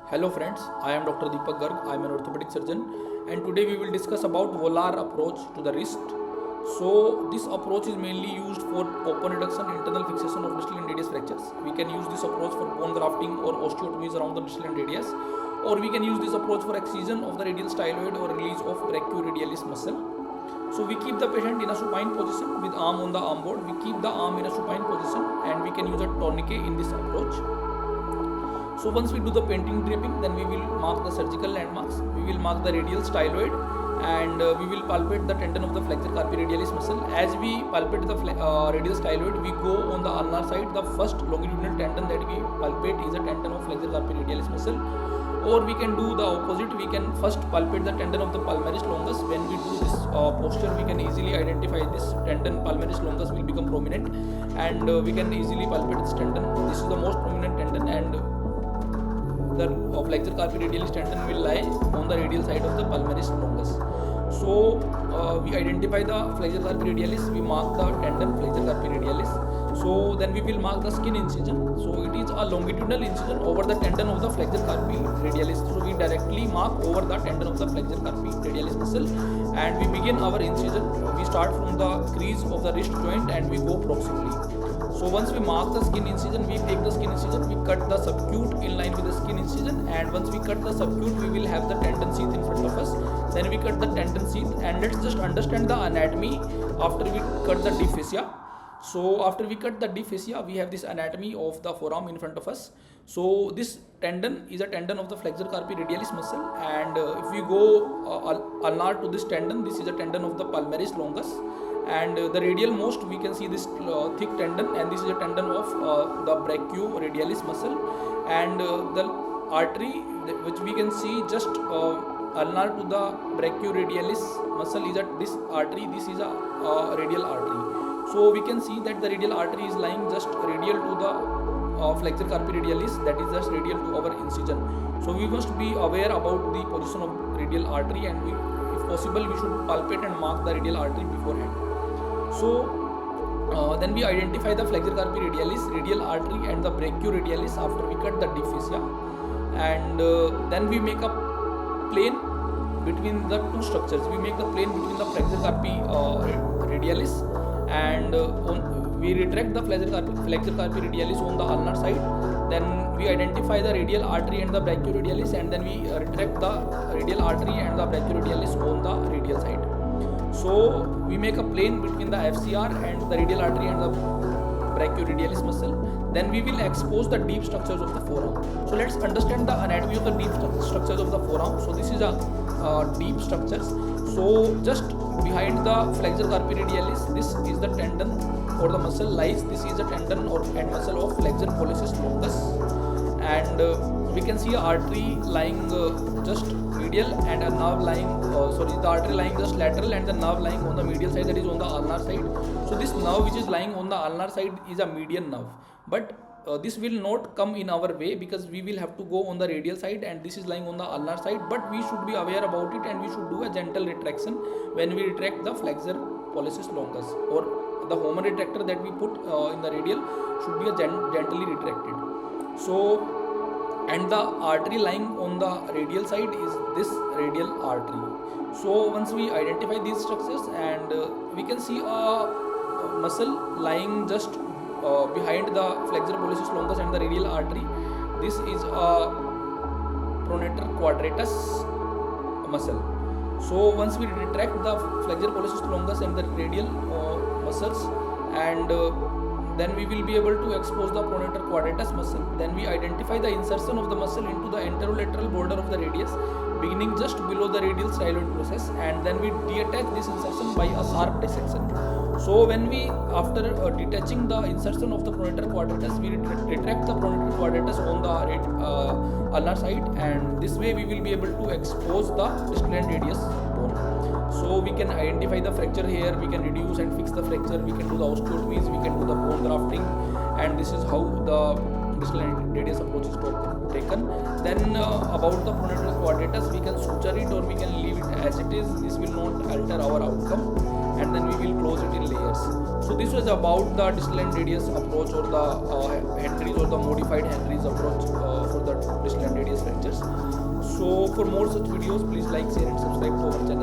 Hello friends, I am Dr. Deepak Garg. I am an orthopedic surgeon and today we will discuss about volar approach to the wrist. So this approach is mainly used for open reduction, internal fixation of distal and radius fractures. We can use this approach for bone grafting or osteotomies around the distal and radius, or we can use this approach for excision of the radial styloid or release of brachioradialis muscle. So we keep the patient in a supine position with arm on the arm board. We keep the arm in a supine position and we can use a tourniquet in this approach. So once we do the painting draping, then we will mark the surgical landmarks. We will mark the radial styloid and we will palpate the tendon of the flexor carpi radialis muscle. As we palpate the radial styloid, we go on the ulnar side. The first longitudinal tendon that we palpate is a tendon of flexor carpi radialis muscle. Or we can do the opposite. We can first palpate the tendon of the palmaris longus. When we do this posture, we can easily identify this tendon. Palmaris longus will become prominent and we can easily palpate this tendon. This is the most prominent tendon and the flexor carpi radialis tendon will lie on the radial side of the palmaris longus. So we identify the flexor carpi radialis, we mark the tendon flexor carpi radialis. So then we will mark the skin incision. So it is a longitudinal incision over the tendon of the flexor carpi radialis. So we directly mark over the tendon of the flexor carpi radialis muscle and we begin our incision. We start from the crease of the wrist joint and we go proximally. So once we mark the skin incision, we take the skin incision, we cut the subacute in line with the skin incision, and once we cut the subacute, we will have the tendon sheath in front of us. Then we cut the tendon sheath and let's just understand the anatomy after we cut the deep fascia. So after we cut the deep fascia, we have this anatomy of the forearm in front of us. So this tendon is a tendon of the flexor carpi radialis muscle, and if we go ulnar to this tendon, this is a tendon of the palmaris longus. And the radial most we can see this thick tendon, and this is a tendon of the brachioradialis muscle, and the artery which we can see just ulnar to the brachioradialis muscle is at this artery. This is a radial artery. So we can see that the radial artery is lying just radial to the flexor carpi radialis, that is just radial to our incision. So we must be aware about the position of radial artery, and if possible we should palpate and mark the radial artery beforehand. So then we identify the flexor carpi radialis, radial artery and the brachioradialis after we cut the deep fascia, and then we make a plane between the two structures. We make the plane between the flexor carpi radialis and we retract the flexor carpi radialis on the ulnar side. Then we identify the radial artery and the brachioradialis, and then we retract the radial artery and the brachioradialis on the radial side. So we make a plane between the FCR and the radial artery and the brachioradialis muscle. Then we will expose the deep structures of the forearm. So let's understand the anatomy of the deep structures of the forearm. So this is a deep structures. So just behind the flexor carpi radialis, this is the tendon or the muscle lies. This is a tendon or end muscle of flexor pollicis longus, and we can see a artery lying just medial and a nerve lying the artery lying just lateral and the nerve lying on the medial side, that is on the ulnar side. So this nerve which is lying on the ulnar side is a median nerve, but this will not come in our way because we will have to go on the radial side, and this is lying on the ulnar side, but we should be aware about it and we should do a gentle retraction when we retract the flexor pollicis longus, or the Hohmann retractor that we put in the radial should be gently retracted. So and the artery lying on the radial side is this radial artery. So once we identify these structures, and we can see a muscle lying just behind the flexor pollicis longus and the radial artery. This is a pronator quadratus muscle. So once we retract the flexor pollicis longus and the radial muscles, and then we will be able to expose the pronator quadratus muscle. Then we identify the insertion of the muscle into the anterolateral border of the radius, beginning just below the radial styloid process, and then we detach this insertion by a sharp dissection. So when we, after detaching the insertion of the pronator quadratus, we retract the pronator quadratus on the ulnar side, and this way we will be able to expose the distal and radius bone. So we can identify the fracture here, we can reduce and fix the fracture, we can do the osteotomies, we can do the bone grafting, and this is how the distal and radius approach is taken. Then about the pronator quadratus, we can suture it or we can leave it as it is. This will not alter our outcome, and then we will close it in layers. So this was about the distal and radius approach, or the Henry's or the modified Henry's approach for the distal and radius fractures. for more such videos, please like, share and subscribe to our channel.